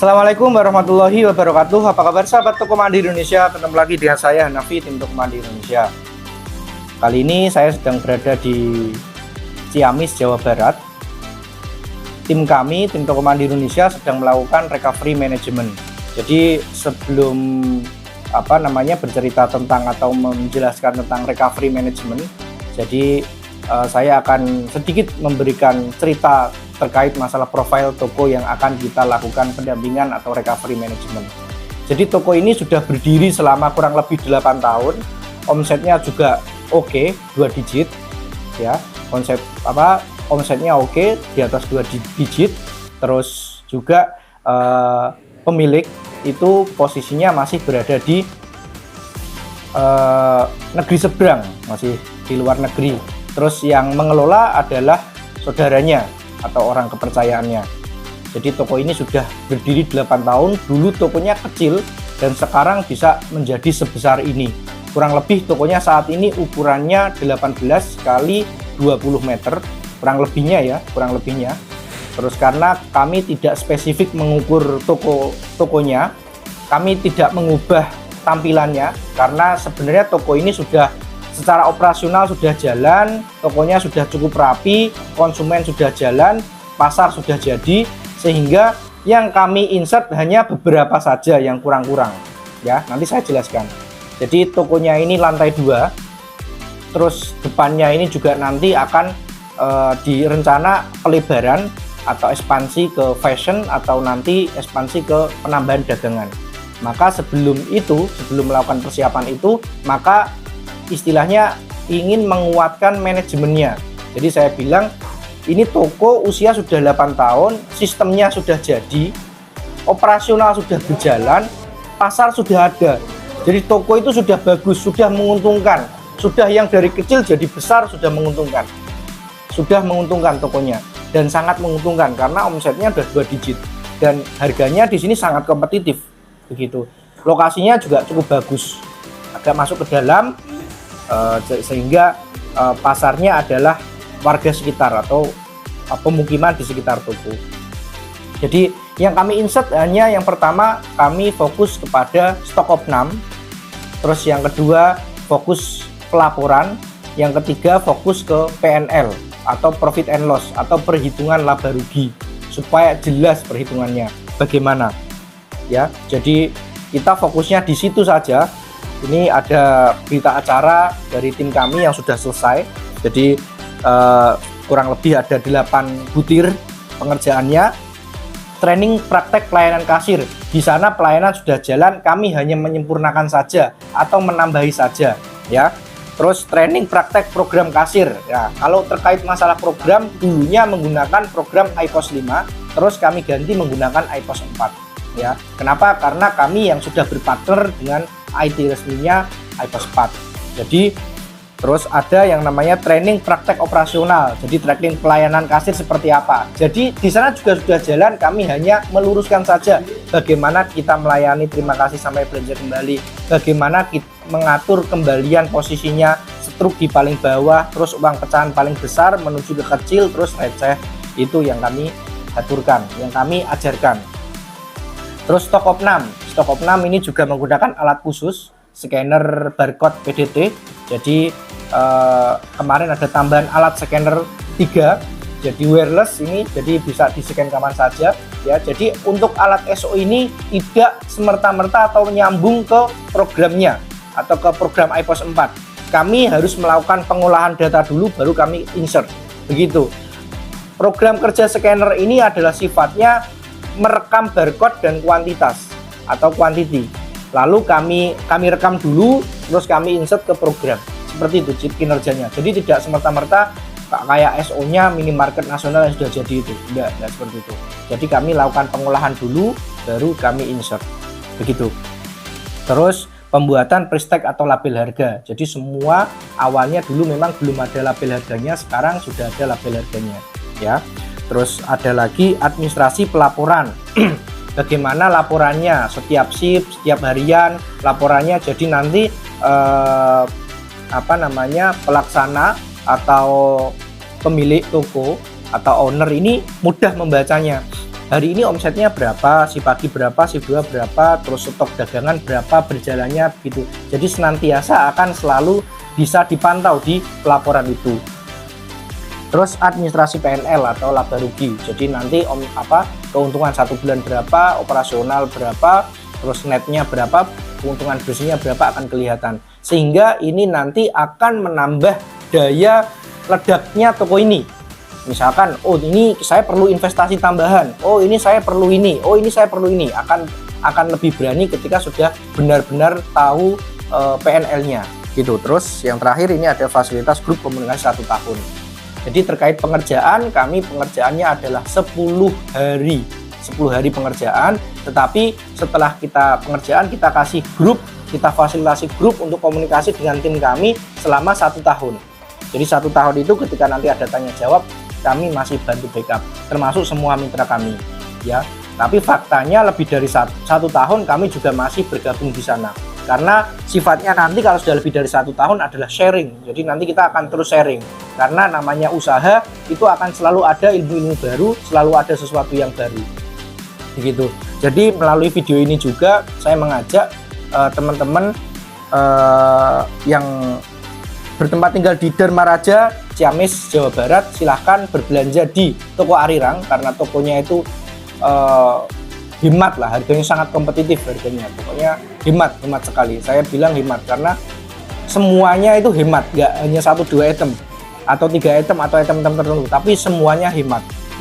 Assalamualaikum warahmatullahi wabarakatuh. Apa kabar sahabat Toko Mandi Indonesia? Ketemu lagi dengan saya Hanafi, tim Toko Mandi Indonesia. Kali ini saya sedang berada di Ciamis, Jawa Barat. Tim kami, tim Toko Mandi Indonesia, sedang melakukan recovery management. Jadi sebelum bercerita tentang atau menjelaskan tentang recovery management, jadi saya akan sedikit memberikan cerita terkait masalah profil toko yang akan kita lakukan pendampingan atau recovery management. Jadi toko ini sudah berdiri selama kurang lebih 8 tahun. Omsetnya juga oke, 2 digit ya. Omsetnya oke, di atas 2 digit. Terus juga pemilik itu posisinya masih berada di negeri seberang, masih di luar negeri. Terus yang mengelola adalah saudaranya atau orang kepercayaannya. Jadi toko ini sudah berdiri 8 tahun. Dulu tokonya kecil dan sekarang bisa menjadi sebesar ini. Kurang lebih tokonya saat ini ukurannya 18 kali 20 meter, kurang lebihnya. Terus karena kami tidak spesifik mengukur tokonya, kami tidak mengubah tampilannya karena sebenarnya toko ini sudah secara operasional sudah jalan, tokonya sudah cukup rapi, konsumen sudah jalan, pasar sudah jadi, sehingga yang kami insert hanya beberapa saja yang kurang-kurang. Ya, nanti saya jelaskan. Jadi tokonya ini lantai 2, terus depannya ini juga nanti akan direncana pelebaran atau ekspansi ke fashion atau nanti ekspansi ke penambahan dagangan. Maka sebelum melakukan persiapan itu, maka istilahnya ingin menguatkan manajemennya. Jadi saya bilang ini toko usia sudah 8 tahun, sistemnya sudah jadi, operasional sudah berjalan, pasar sudah ada. Jadi toko itu sudah bagus, sudah menguntungkan, sudah yang dari kecil jadi besar sudah menguntungkan. Sudah menguntungkan tokonya dan sangat menguntungkan karena omsetnya sudah 2 digit dan harganya di sini sangat kompetitif begitu. Lokasinya juga cukup bagus. Agak masuk ke dalam sehingga pasarnya adalah warga sekitar atau pemukiman di sekitar toko. Jadi yang kami insert hanya yang pertama kami fokus kepada stok opnam, terus yang kedua fokus pelaporan, yang ketiga fokus ke PNL atau profit and loss atau perhitungan laba rugi supaya jelas perhitungannya bagaimana ya. Jadi kita fokusnya di situ saja. Ini ada berita acara dari tim kami yang sudah selesai. Jadi kurang lebih ada 8 butir pengerjaannya. Training praktek pelayanan kasir. Di sana pelayanan sudah jalan, kami hanya menyempurnakan saja atau menambahi saja ya. Terus training praktek program kasir. Ya, kalau terkait masalah program, dulunya menggunakan program iPOS 5, terus kami ganti menggunakan iPOS 4 ya. Kenapa? Karena kami yang sudah berpartner dengan IT resminya iPOS 4. Jadi terus ada yang namanya training praktek operasional. Jadi training pelayanan kasir seperti apa. Jadi di sana juga sudah jalan, kami hanya meluruskan saja bagaimana kita melayani terima kasih sampai belanja kembali, bagaimana kita mengatur kembalian posisinya, struk di paling bawah, terus uang pecahan paling besar menuju ke kecil, terus receh. Itu yang kami aturkan, yang kami ajarkan. Terus stok opnam ini juga menggunakan alat khusus, scanner barcode PDT. Jadi kemarin ada tambahan alat scanner 3, jadi wireless ini, jadi bisa di-scan kapan saja ya. Jadi untuk alat SO ini tidak semerta-merta atau nyambung ke programnya atau ke program iPOS 4. Kami harus melakukan pengolahan data dulu baru kami insert. Begitu. Program kerja scanner ini adalah sifatnya merekam barcode dan kuantitas atau quantity. Lalu kami rekam dulu, terus kami insert ke program. Seperti itu kinerjanya. Jadi tidak semerta-merta kayak SO-nya minimarket nasional yang sudah jadi itu. Tidak seperti itu. Jadi kami lakukan pengolahan dulu, baru kami insert. Begitu. Terus pembuatan pristag atau label harga. Jadi semua awalnya dulu memang belum ada label harganya, sekarang sudah ada label harganya. Ya. Terus ada lagi administrasi pelaporan. Bagaimana laporannya, setiap shift, setiap harian laporannya. Jadi nanti pelaksana atau pemilik toko atau owner ini mudah membacanya. hari ini omsetnya berapa, si pagi berapa, si dua berapa, terus stok dagangan berapa, berjalannya gitu. Jadi senantiasa akan selalu bisa dipantau di pelaporan itu. Terus administrasi PNL atau laba rugi. Jadi nanti keuntungan 1 bulan berapa, operasional berapa, terus netnya berapa, keuntungan bersihnya berapa akan kelihatan. Sehingga ini nanti akan menambah daya ledaknya toko ini. Misalkan, oh ini saya perlu investasi tambahan, oh ini saya perlu ini, oh ini saya perlu ini, akan lebih berani ketika sudah benar-benar tahu PNL-nya gitu. Terus yang terakhir ini ada fasilitas grup komunikasi 1 tahun. Jadi terkait pengerjaan, kami pengerjaannya adalah 10 hari pengerjaan, tetapi setelah kita pengerjaan kita kasih grup, kita fasilitasi grup untuk komunikasi dengan tim kami selama 1 tahun. Jadi 1 tahun itu ketika nanti ada tanya jawab, kami masih bantu backup, termasuk semua mitra kami, ya. Tapi faktanya lebih dari 1 tahun kami juga masih bergabung di sana. Karena sifatnya nanti kalau sudah lebih dari 1 tahun adalah sharing. Jadi nanti kita akan terus sharing. Karena namanya usaha itu akan selalu ada ilmu-ilmu baru, selalu ada sesuatu yang baru. Begitu. Jadi melalui video ini juga saya mengajak teman-teman yang bertempat tinggal di Dharma Raja, Ciamis, Jawa Barat, silahkan berbelanja di toko Arirang karena tokonya itu hemat lah, harganya sangat kompetitif harganya, pokoknya hemat sekali. Saya bilang hemat karena semuanya itu hemat, nggak hanya 1-2 item atau 3 item atau item tertentu, tapi semuanya hemat.